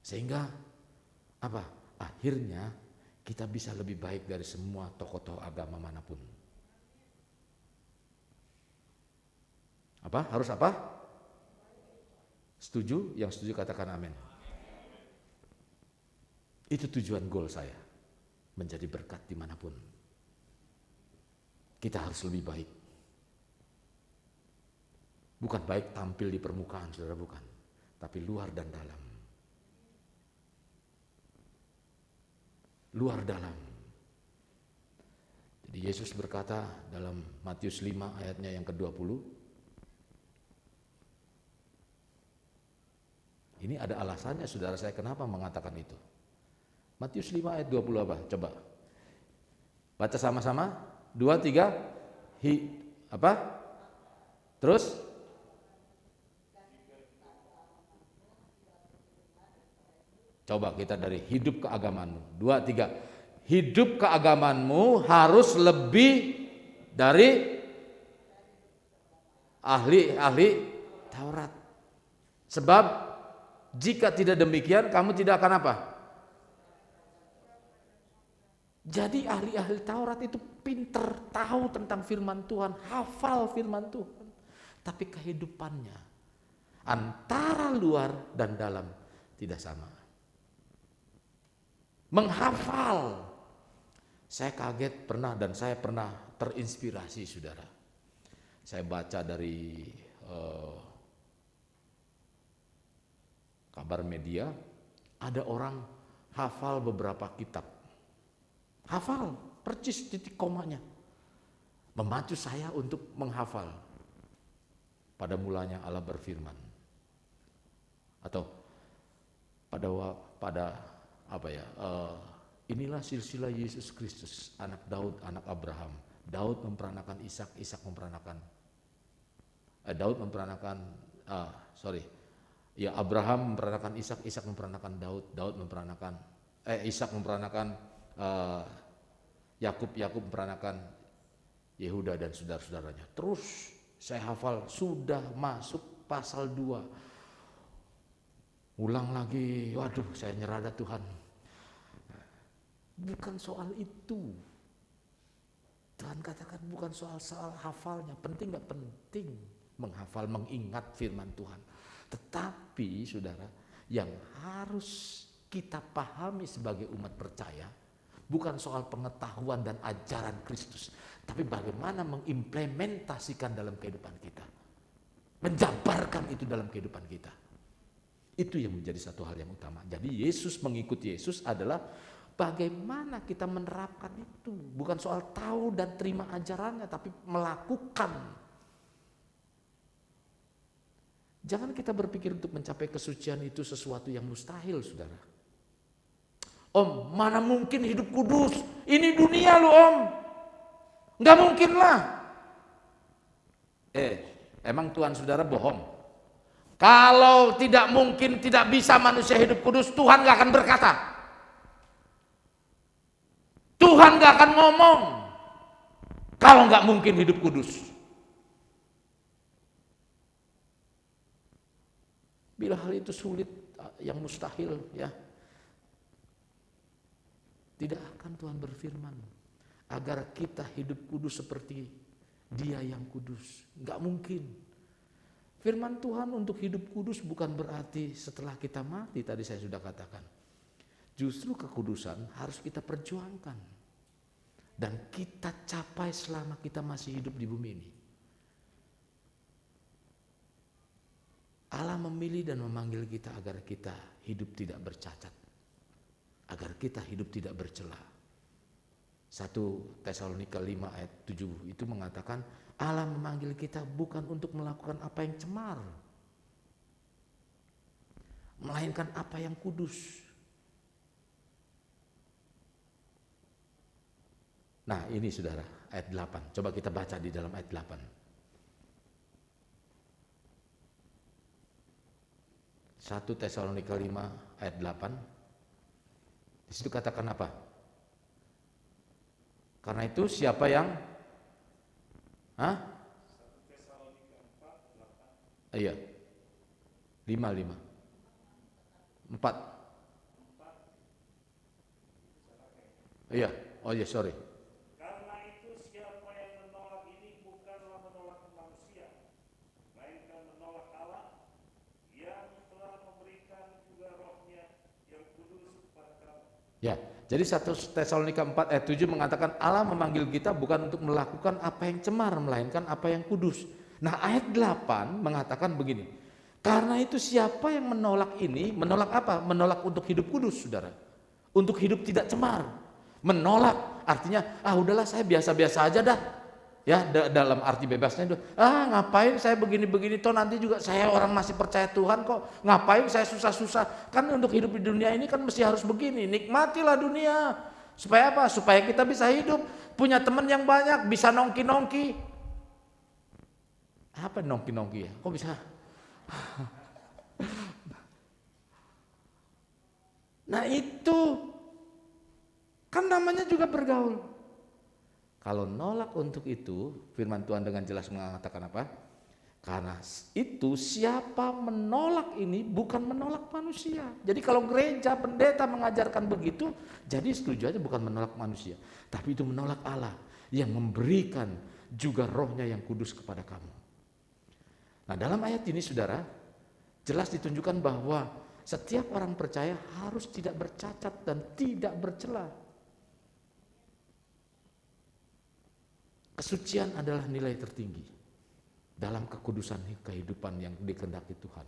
Sehingga akhirnya kita bisa lebih baik dari semua tokoh-tokoh agama manapun. Apa? Harus apa? Setuju? Yang setuju katakan amin. Itu tujuan goal saya, menjadi berkat dimanapun. Kita harus lebih baik. Bukan baik tampil di permukaan, saudara, bukan. Tapi luar dan dalam. Luar dalam. Jadi Yesus berkata dalam Matius 5 ayatnya yang ke-20. Ini ada alasannya, saudara, saya kenapa mengatakan itu. Matius 5 ayat 20 apa? Coba. Baca sama-sama. 2, 3. Apa? Terus? Coba kita dari hidup keagamanmu. 2, 3. Hidup keagamanmu harus lebih dari ahli Taurat. Sebab jika tidak demikian, kamu tidak akan apa? Jadi ahli-ahli Taurat itu pinter, tahu tentang firman Tuhan, hafal firman Tuhan. Tapi kehidupannya antara luar dan dalam tidak sama. Menghafal. Saya kaget pernah dan saya pernah terinspirasi, saudara. Saya baca dari kabar media, ada orang hafal beberapa kitab. Hafal, percis titik komanya. Memacu saya untuk menghafal. Pada mulanya Allah berfirman. Atau pada inilah silsilah Yesus Kristus, anak Daud, anak Abraham. Daud memperanakan Ishak, Ishak memperanakan Abraham memperanakan Ishak, Ishak memperanakan Daud, Ishak memperanakan Yakub, Yakub memperanakan Yehuda dan saudara-saudaranya. Terus saya hafal, sudah masuk pasal 2. Ulang lagi, waduh, saya nyerah Tuhan. Bukan soal itu. Tuhan katakan bukan soal hafalnya, penting gak penting menghafal, mengingat firman Tuhan. Tetapi saudara, yang harus kita pahami sebagai umat percaya, bukan soal pengetahuan dan ajaran Kristus, tapi bagaimana mengimplementasikan dalam kehidupan kita. Menjabarkan itu dalam kehidupan kita. Itu yang menjadi satu hal yang utama. Jadi mengikuti Yesus adalah bagaimana kita menerapkan itu. Bukan soal tahu dan terima ajarannya, tapi melakukan. Jangan kita berpikir untuk mencapai kesucian itu sesuatu yang mustahil, saudara. Om, mana mungkin hidup kudus? Ini dunia loh, Om. Nggak mungkin lah. Emang Tuhan saudara bohong? Kalau tidak mungkin, tidak bisa manusia hidup kudus, Tuhan nggak akan berkata. Tuhan gak akan ngomong kalau gak mungkin hidup kudus. Bila hal itu sulit, yang mustahil, ya, tidak akan Tuhan berfirman agar kita hidup kudus seperti Dia yang kudus. Gak mungkin. Firman Tuhan untuk hidup kudus bukan berarti setelah kita mati, tadi saya sudah katakan. Justru kekudusan harus kita perjuangkan dan kita capai selama kita masih hidup di bumi ini. Allah memilih dan memanggil kita agar kita hidup tidak bercacat, agar kita hidup tidak bercela. 1 Tesalonika 5 ayat 7 itu mengatakan Allah memanggil kita bukan untuk melakukan apa yang cemar, melainkan apa yang kudus. Nah ini saudara, ayat 8. Coba kita baca di dalam ayat 8. 1 Tesalonika 5 ayat 8. Di situ katakan apa? Karena itu siapa yang 1 Tesalonika 4, 8. Iya. 5. 4. Iya. Oh iya, sorry. Ya, jadi 1 Tesalonika 4 ayat 7 mengatakan Allah memanggil kita bukan untuk melakukan apa yang cemar, melainkan apa yang kudus. Nah ayat 8 mengatakan begini, karena itu siapa yang menolak ini, menolak apa? Menolak untuk hidup kudus, saudara. Untuk hidup tidak cemar. Menolak artinya, udahlah saya biasa-biasa aja dah. Ya, dalam arti bebasnya itu, ngapain saya begini-begini, toh nanti juga saya orang masih percaya Tuhan kok, ngapain saya susah-susah, kan untuk hidup di dunia ini kan mesti harus begini, nikmatilah dunia, supaya apa? Supaya kita bisa hidup, punya teman yang banyak, bisa nongki-nongki. Apa nongki-nongki ya? Kok bisa? Nah itu, kan namanya juga bergaul. Kalau nolak untuk itu, firman Tuhan dengan jelas mengatakan apa? Karena itu siapa menolak ini bukan menolak manusia. Jadi kalau gereja, pendeta mengajarkan begitu, jadi setuju aja bukan menolak manusia. Tapi itu menolak Allah yang memberikan juga rohnya yang kudus kepada kamu. Nah dalam ayat ini saudara, jelas ditunjukkan bahwa setiap orang percaya harus tidak bercacat dan tidak bercela. Kesucian adalah nilai tertinggi dalam kekudusan kehidupan yang dikehendaki Tuhan.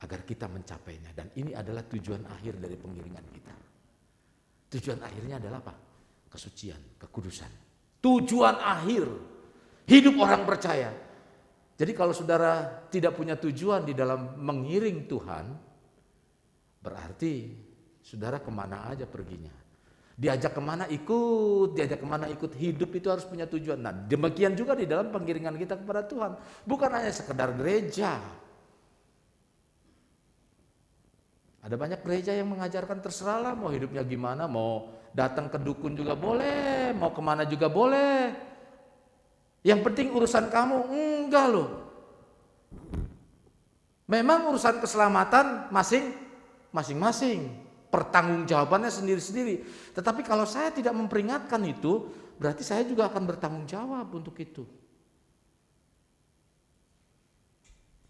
Agar kita mencapainya. Dan ini adalah tujuan akhir dari pengiringan kita. Tujuan akhirnya adalah apa? Kesucian, kekudusan. Tujuan akhir hidup orang percaya. Jadi kalau saudara tidak punya tujuan di dalam mengiring Tuhan, berarti saudara kemana aja perginya. Diajak kemana ikut, hidup itu harus punya tujuan. Nah demikian juga di dalam pengiringan kita kepada Tuhan. Bukan hanya sekedar gereja. Ada banyak gereja yang mengajarkan terserahlah mau hidupnya gimana, mau datang ke dukun juga boleh, mau kemana juga boleh. Yang penting urusan kamu, enggak loh. Memang urusan keselamatan masing-masing. Pertanggungjawabannya sendiri-sendiri. Tetapi kalau saya tidak memperingatkan itu, berarti saya juga akan bertanggung jawab untuk itu.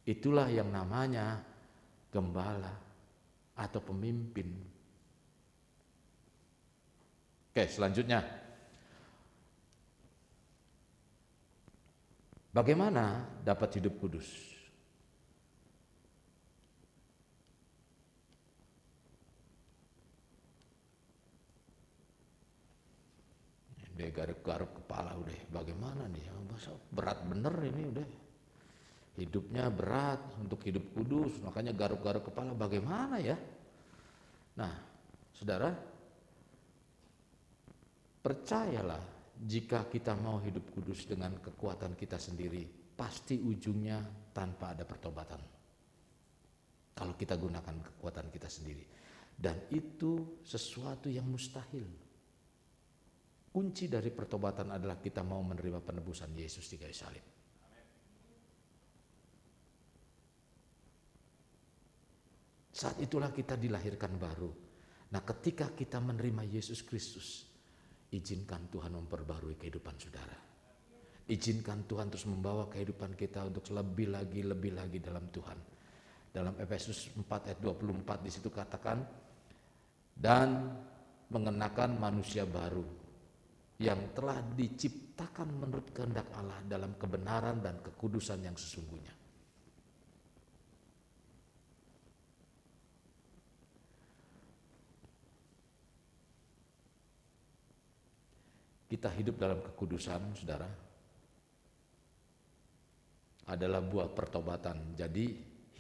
Itulah yang namanya gembala atau pemimpin. Oke, selanjutnya. Bagaimana dapat hidup kudus? Dia garuk-garuk kepala udah, bagaimana nih? Berat bener ini udah. Hidupnya berat untuk hidup kudus, makanya garuk-garuk kepala, bagaimana ya? Nah, saudara, percayalah jika kita mau hidup kudus dengan kekuatan kita sendiri, pasti ujungnya tanpa ada pertobatan. Kalau kita gunakan kekuatan kita sendiri. Dan itu sesuatu yang mustahil. Kunci dari pertobatan adalah kita mau menerima penebusan Yesus di kayu salib. Saat itulah kita dilahirkan baru. Nah ketika kita menerima Yesus Kristus, izinkan Tuhan memperbarui kehidupan saudara. Izinkan Tuhan terus membawa kehidupan kita untuk lebih lagi dalam Tuhan. Dalam Efesus 4 ayat 24 di situ katakan, dan mengenakan manusia baru yang telah diciptakan menurut kehendak Allah dalam kebenaran dan kekudusan yang sesungguhnya. Kita hidup dalam kekudusan, saudara, adalah buah pertobatan. Jadi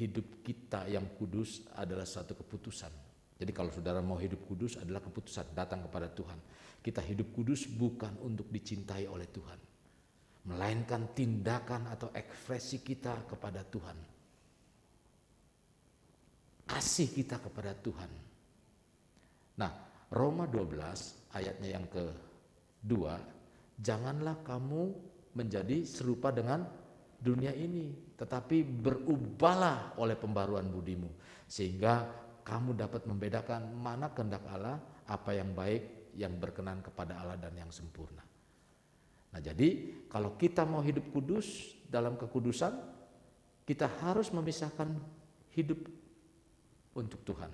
hidup kita yang kudus adalah satu keputusan. Jadi kalau saudara mau hidup kudus adalah keputusan datang kepada Tuhan. Kita hidup kudus bukan untuk dicintai oleh Tuhan, melainkan tindakan atau ekspresi kita kepada Tuhan. Kasih kita kepada Tuhan. Nah, Roma 12 ayatnya yang ke-2, janganlah kamu menjadi serupa dengan dunia ini, tetapi berubahlah oleh pembaruan budimu, sehingga kamu dapat membedakan mana kehendak Allah, apa yang baik, yang berkenan kepada Allah dan yang sempurna. Nah jadi kalau kita mau hidup kudus dalam kekudusan, kita harus memisahkan hidup untuk Tuhan.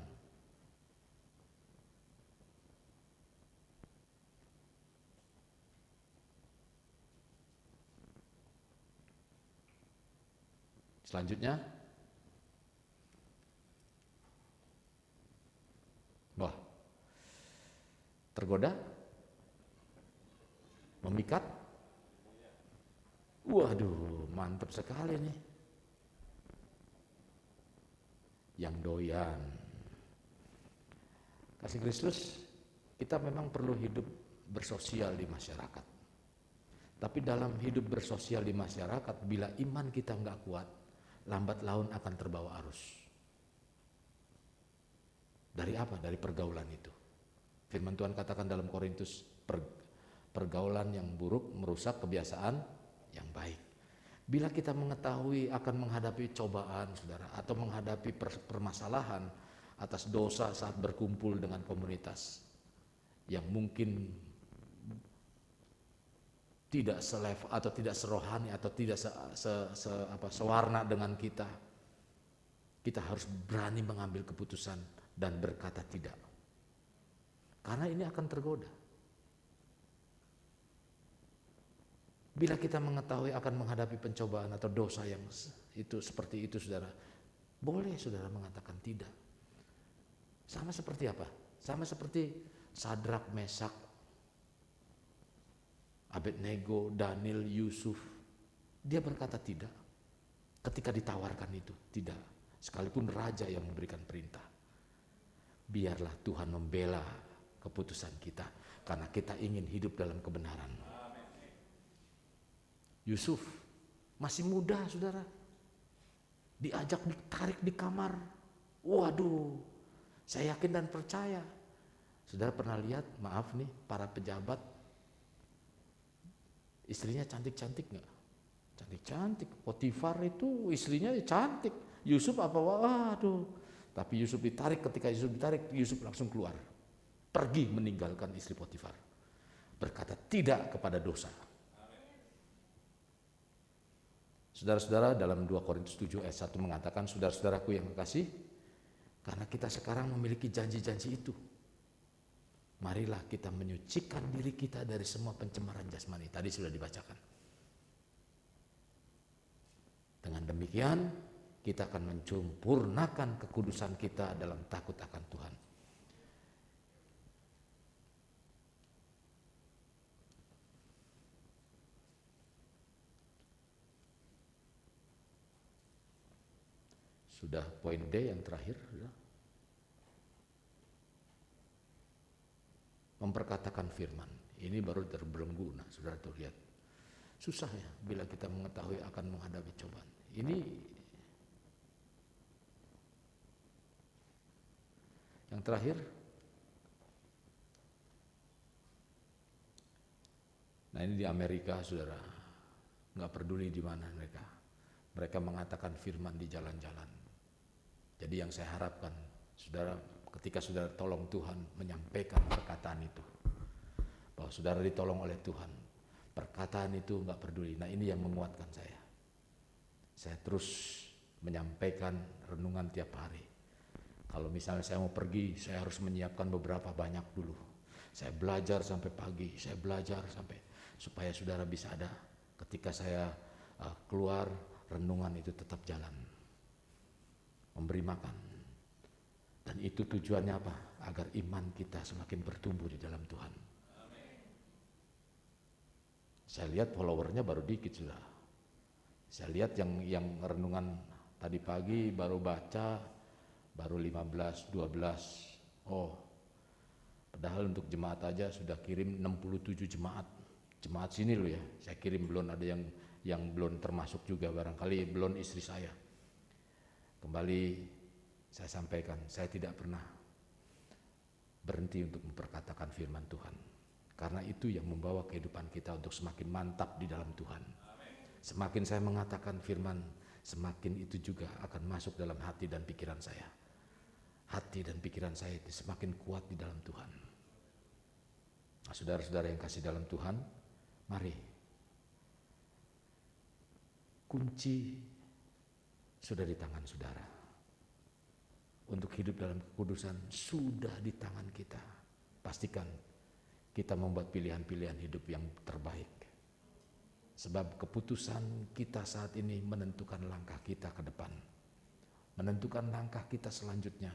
Selanjutnya, wah, tergoda, memikat. Waduh, mantap sekali nih. Yang doyan. Kasih Kristus, kita memang perlu hidup bersosial di masyarakat. Tapi dalam hidup bersosial di masyarakat, bila iman kita nggak kuat, lambat laun akan terbawa arus. Dari apa? Dari pergaulan itu. Firman Tuhan katakan dalam Korintus, pergaulan yang buruk merusak kebiasaan yang baik. Bila kita mengetahui akan menghadapi cobaan, saudara, atau menghadapi permasalahan atas dosa saat berkumpul dengan komunitas yang mungkin tidak selevel atau tidak serohani atau tidak sewarna dengan kita, kita harus berani mengambil keputusan dan berkata tidak. Karena ini akan tergoda. Bila kita mengetahui akan menghadapi pencobaan atau dosa yang itu seperti itu, saudara, boleh saudara mengatakan tidak. Sama seperti apa? Sama seperti Sadrak, Mesak, Abednego, Daniel, Yusuf. Dia berkata tidak. Ketika ditawarkan itu, tidak. Sekalipun raja yang memberikan perintah. Biarlah Tuhan membela keputusan kita, karena kita ingin hidup dalam kebenaran. Yusuf masih muda, saudara, diajak ditarik di kamar. Waduh, saya yakin dan percaya. Saudara pernah lihat, maaf nih, para pejabat, istrinya cantik-cantik nggak? Cantik-cantik. Potifar itu istrinya cantik. Yusuf apa? Waduh. Tapi Yusuf ditarik, ketika Yusuf ditarik, Yusuf langsung keluar. Pergi meninggalkan istri Potifar. Berkata tidak kepada dosa. Saudara-saudara, dalam 2 Korintus 7 ayat 1 mengatakan, saudara-saudaraku yang kekasih, karena kita sekarang memiliki janji-janji itu, marilah kita menyucikan diri kita dari semua pencemaran jasmani. Tadi sudah dibacakan. Dengan demikian, kita akan menyempurnakan kekudusan kita dalam takut akan Tuhan. Sudah poin D yang terakhir, memperkatakan firman. Ini baru terbelenggu. Nah, saudara tuh lihat, susah ya bila kita mengetahui akan menghadapi cobaan. Ini yang terakhir, nah ini di Amerika, saudara, nggak peduli di mana mereka mengatakan firman di jalan-jalan. Jadi yang saya harapkan, saudara, ketika saudara tolong Tuhan menyampaikan perkataan itu, bahwa saudara ditolong oleh Tuhan, perkataan itu nggak peduli. Nah, ini yang menguatkan saya. Saya terus menyampaikan renungan tiap hari. Kalau misalnya saya mau pergi, saya harus menyiapkan beberapa banyak dulu. Saya belajar sampai pagi, saya belajar sampai supaya saudara bisa ada ketika saya keluar, renungan itu tetap jalan. Memberi makan. Dan itu tujuannya apa? Agar iman kita semakin bertumbuh di dalam Tuhan. Amen. Saya lihat followernya baru dikit sudah. Saya lihat yang renungan tadi pagi baru baca baru 15, 12. Oh, padahal untuk jemaat aja sudah kirim 67 jemaat. Jemaat sini loh ya. Saya kirim, belum ada yang belum termasuk juga, barangkali belum istri saya. Kembali saya sampaikan, saya tidak pernah berhenti untuk memperkatakan firman Tuhan. Karena itu yang membawa kehidupan kita untuk semakin mantap di dalam Tuhan. Semakin saya mengatakan firman, semakin itu juga akan masuk dalam hati dan pikiran saya. Hati dan pikiran saya itu semakin kuat di dalam Tuhan. Nah, saudara-saudara yang kasih dalam Tuhan, mari. Kunci sudah di tangan saudara. Untuk hidup dalam kekudusan sudah di tangan kita. Pastikan kita membuat pilihan-pilihan hidup yang terbaik. Sebab keputusan kita saat ini menentukan langkah kita ke depan, menentukan langkah kita selanjutnya,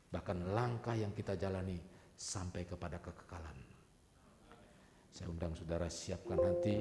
bahkan langkah yang kita jalani sampai kepada kekekalan. Saya undang saudara siapkan hati.